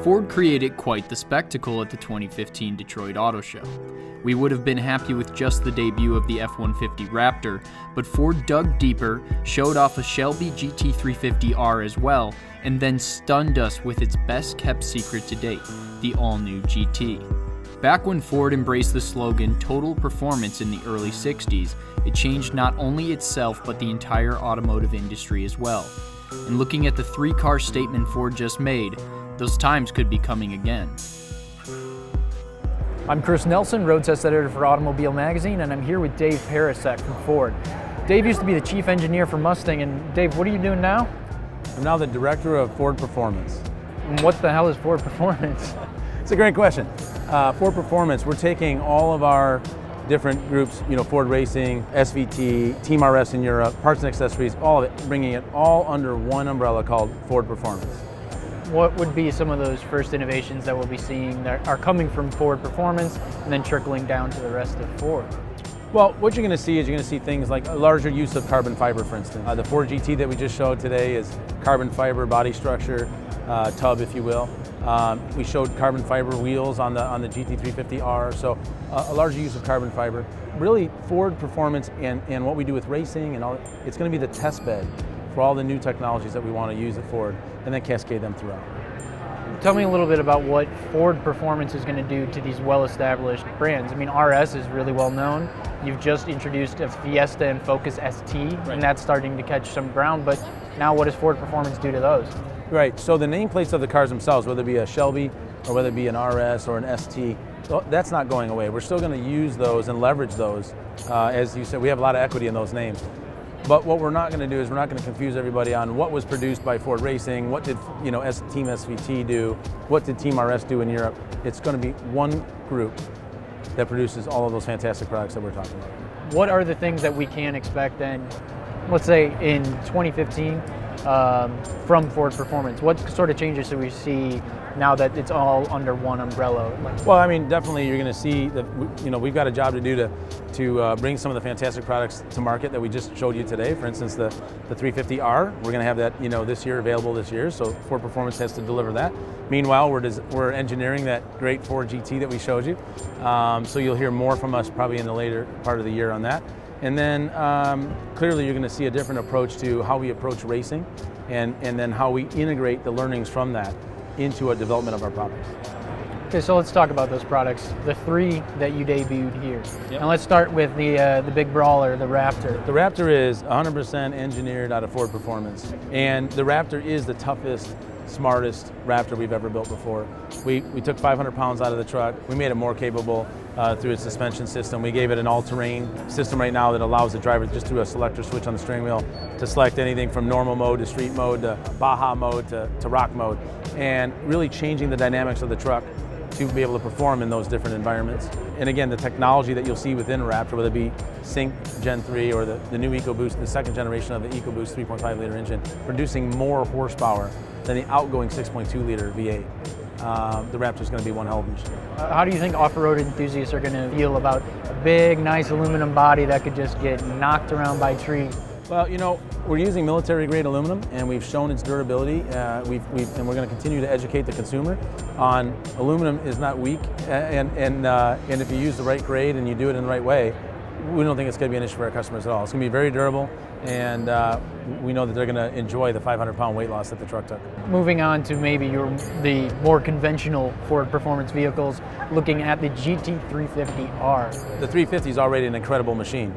Ford created quite the spectacle at the 2015 Detroit Auto Show. We would have been happy with just the debut of the F-150 Raptor, but Ford dug deeper, showed off a Shelby GT350R as well, and then stunned us with its best-kept secret to date, the all-new GT. Back when Ford embraced the slogan "Total Performance" in the early 60s, it changed not only itself but the entire automotive industry as well. And looking at the three-car statement Ford just made, those times could be coming again. I'm Chris Nelson, Road Test Editor for Automobile Magazine, and I'm here with Dave Pericak from Ford. Dave used to be the chief engineer for Mustang, and Dave, what are you doing now? I'm now the director of Ford Performance. And what the hell is Ford Performance? It's a great question. Ford Performance, we're taking all of our different groups, Ford Racing, SVT, Team RS in Europe, parts and accessories, all of it, bringing it all under one umbrella called Ford Performance. What would be some of those first innovations that we'll be seeing that are coming from Ford Performance and then trickling down to the rest of Ford? Well, what you're going to see is you're going to see things like a larger use of carbon fiber, for instance. The Ford GT that we just showed today is carbon fiber body structure, tub, if you will. We showed carbon fiber wheels on the GT350R, so a larger use of carbon fiber. Really, Ford Performance and what we do with racing and all, it's going to be the test bed for all the new technologies that we want to use at Ford, and then cascade them throughout. Tell me a little bit about what Ford Performance is going to do to these well-established brands. I mean, RS is really well known. You've just introduced a Fiesta and Focus ST, and that's starting to catch some ground, but now what does Ford Performance do to those? Right, so the nameplates of the cars themselves, whether it be a Shelby or whether it be an RS or an ST, that's not going away. We're still going to use those and leverage those. As you said, we have a lot of equity in those names. But what we're not going to do is we're not going to confuse everybody on what was produced by Ford Racing, what did Team SVT do, what did Team RS do in Europe. It's going to be one group that produces all of those fantastic products that we're talking about. What are the things that we can expect then, let's say in 2015, from Ford Performance? What sort of changes do we see now that it's all under one umbrella? Well, I mean, definitely you're going to see that we've got a job to do to bring some of the fantastic products to market that we just showed you today. For instance, the 350R, we're going to have that this year, available this year. So Ford Performance has to deliver that. Meanwhile, we're engineering that great Ford GT that we showed you. So you'll hear more from us probably in the later part of the year on that. And then clearly you're going to see a different approach to how we approach racing and then how we integrate the learnings from that into a development of our products. Okay, so let's talk about those products. The three that you debuted here. Yep. And let's start with the big brawler, the Raptor. The Raptor is 100% engineered out of Ford Performance. And the Raptor is the toughest, smartest Raptor we've ever built before. We took 500 pounds out of the truck. We made it more capable through its suspension system. We gave it an all-terrain system right now that allows the driver just through a selector switch on the steering wheel to select anything from normal mode to street mode to Baja mode to rock mode, and really changing the dynamics of the truck to be able to perform in those different environments. And again, the technology that you'll see within Raptor, whether it be Sync Gen 3 or the new EcoBoost, the second generation of the EcoBoost 3.5 liter engine, producing more horsepower than the outgoing 6.2 liter V8. The Raptor is going to be one hell of a machine. How do you think off-road enthusiasts are going to feel about a big, nice aluminum body that could just get knocked around by trees? Well, we're using military-grade aluminum, and we've shown its durability. And we're going to continue to educate the consumer on aluminum is not weak, and if you use the right grade and you do it in the right way, we don't think it's going to be an issue for our customers at all. It's going to be very durable, and we know that they're going to enjoy the 500-pound weight loss that the truck took. Moving on to maybe the more conventional Ford Performance vehicles, looking at the GT350R. The 350 is already an incredible machine.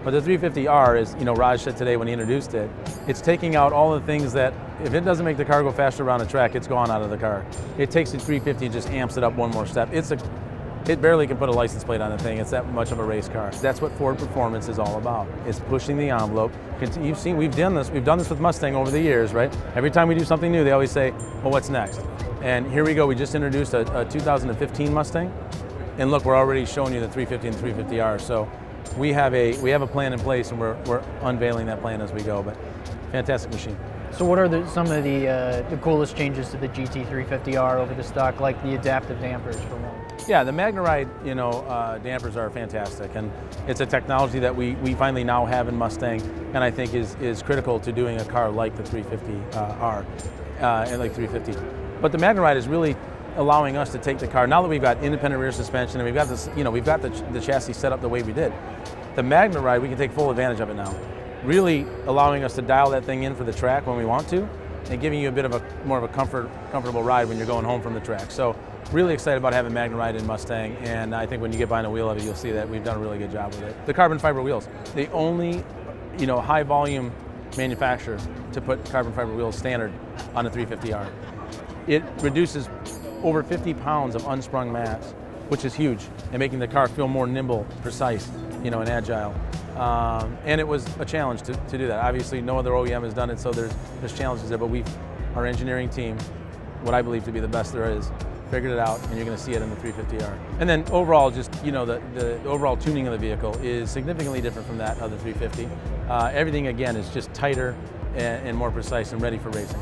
But the 350R is, Raj said today when he introduced it, it's taking out all the things that, if it doesn't make the car go faster around a track, it's gone out of the car. It takes the 350 and just amps it up one more step. It barely can put a license plate on the thing. It's that much of a race car. That's what Ford Performance is all about. It's pushing the envelope. You've seen, we've done this with Mustang over the years, right? Every time we do something new, they always say, well, what's next? And here we go, we just introduced a 2015 Mustang. And look, we're already showing you the 350 and 350R. So we have a plan in place, and we're unveiling that plan as we go, but fantastic machine. So what are some of the coolest changes to the GT350R over the stock, like the adaptive dampers for one? Yeah, the MagneRide, dampers are fantastic, and it's a technology that we finally now have in Mustang, and I think is critical to doing a car like the 350R and like 350. But the MagnaRide is really allowing us to take the car, now that we've got independent rear suspension and we've got this, we've got the chassis set up the way we did. The MagnaRide, we can take full advantage of it now. Really allowing us to dial that thing in for the track when we want to, and giving you a bit of more of a comfortable ride when you're going home from the track. So really excited about having MagnaRide in Mustang, and I think when you get behind the wheel of it, you'll see that we've done a really good job with it. The carbon fiber wheels, the only high volume manufacturer to put carbon fiber wheels standard on the 350R. It reduces over 50 pounds of unsprung mass, which is huge, and making the car feel more nimble, precise, and agile. And it was a challenge to do that. Obviously, no other OEM has done it, so there's challenges there, but our engineering team, what I believe to be the best there is, figured it out, and you're going to see it in the 350R. And then overall, just the overall tuning of the vehicle is significantly different from that of the 350. Everything, again, is just tighter and more precise and ready for racing.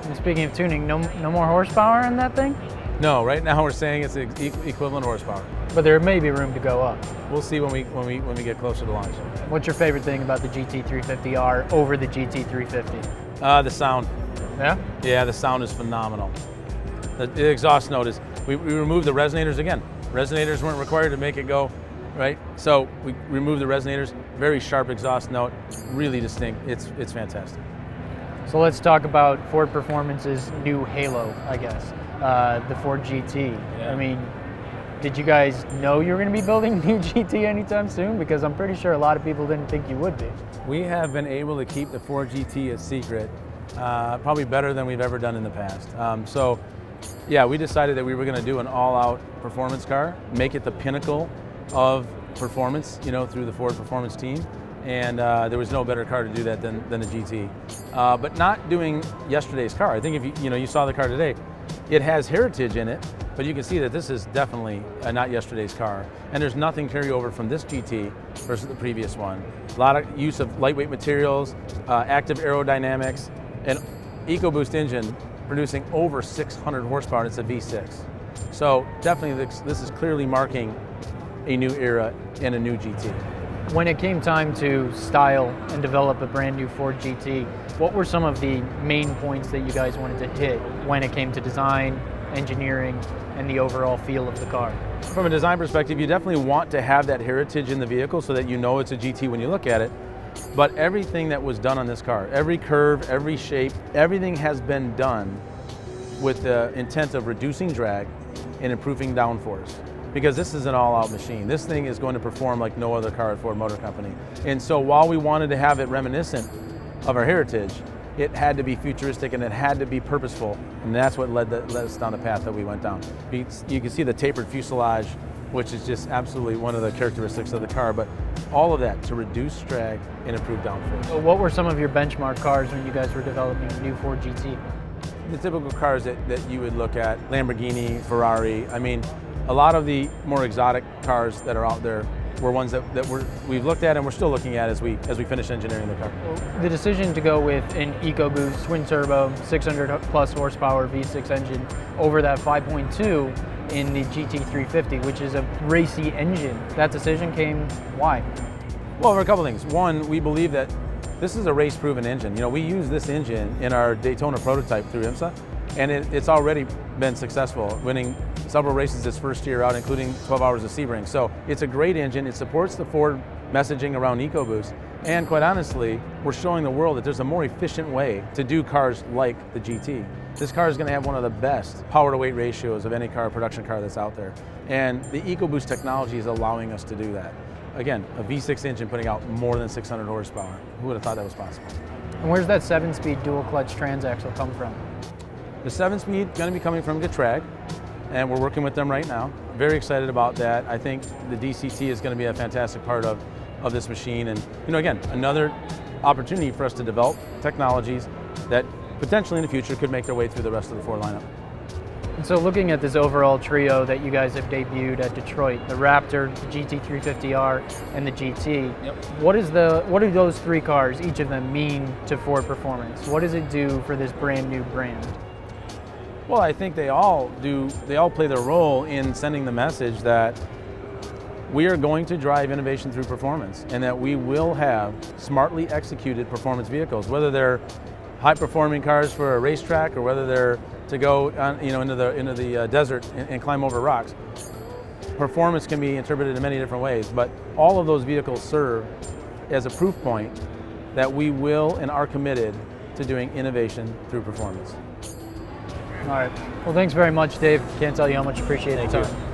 And speaking of tuning, no more horsepower in that thing? No, right now we're saying it's equivalent horsepower. But there may be room to go up. We'll see when we get closer to launch. What's your favorite thing about the GT350R over the GT350? The sound. Yeah? Yeah, the sound is phenomenal. The exhaust note is, we removed the resonators again. Resonators weren't required to make it go, right? So we removed the resonators, very sharp exhaust note, really distinct. It's fantastic. So let's talk about Ford Performance's new halo, I guess, the Ford GT. Yeah. I mean, did you guys know you were going to be building a new GT anytime soon? Because I'm pretty sure a lot of people didn't think you would be. We have been able to keep the Ford GT a secret, probably better than we've ever done in the past. So, yeah, we decided that we were going to do an all-out performance car, make it the pinnacle of performance, through the Ford Performance team. And there was no better car to do that than the GT. But not doing yesterday's car. I think if you saw the car today, it has heritage in it, but you can see that this is definitely not yesterday's car. And there's nothing carryover from this GT versus the previous one. A lot of use of lightweight materials, active aerodynamics, and EcoBoost engine producing over 600 horsepower. It's a V6. So definitely this is clearly marking a new era and a new GT. When it came time to style and develop a brand new Ford GT, what were some of the main points that you guys wanted to hit when it came to design, engineering, and the overall feel of the car? From a design perspective, you definitely want to have that heritage in the vehicle so that you know it's a GT when you look at it. But everything that was done on this car, every curve, every shape, everything has been done with the intent of reducing drag and improving downforce. Because this is an all-out machine. This thing is going to perform like no other car at Ford Motor Company. And so while we wanted to have it reminiscent of our heritage, it had to be futuristic and it had to be purposeful. And that's what led us down the path that we went down. You can see the tapered fuselage, which is just absolutely one of the characteristics of the car, but all of that to reduce drag and improve downforce. So what were some of your benchmark cars when you guys were developing the new Ford GT? The typical cars that you would look at, Lamborghini, Ferrari. I mean, a lot of the more exotic cars that are out there were ones that we've looked at and we're still looking at as we finish engineering the car. The decision to go with an EcoBoost twin turbo 600 plus horsepower V6 engine over that 5.2 in the GT350, which is a racy engine. That decision came, why? Well, for a couple things. One, we believe that this is a race-proven engine. We use this engine in our Daytona prototype through IMSA, and it's already been successful, winning several races its first year out, including 12 hours of Sebring. So it's a great engine. It supports the Ford messaging around EcoBoost. And quite honestly, we're showing the world that there's a more efficient way to do cars like the GT. This car is going to have one of the best power to weight ratios of any production car that's out there. And the EcoBoost technology is allowing us to do that. Again, a V6 engine putting out more than 600 horsepower. Who would have thought that was possible? And where's that 7-speed dual clutch transaxle come from? The 7-speed going to be coming from Getrag, and we're working with them right now. Very excited about that. I think the DCT is going to be a fantastic part of this machine. And again, another opportunity for us to develop technologies that potentially in the future could make their way through the rest of the Ford lineup. And so looking at this overall trio that you guys have debuted at Detroit, the Raptor, the GT350R, and the GT, yep. What do those three cars, each of them, mean to Ford Performance? What does it do for this brand new brand? Well, I think they all play their role in sending the message that we are going to drive innovation through performance and that we will have smartly executed performance vehicles, whether they're high-performing cars for a racetrack, or whether they're to go on, into the desert and climb over rocks. Performance can be interpreted in many different ways, but all of those vehicles serve as a proof point that we will and are committed to doing innovation through performance. All right. Well, thanks very much, Dave. Can't tell you how much appreciate the time.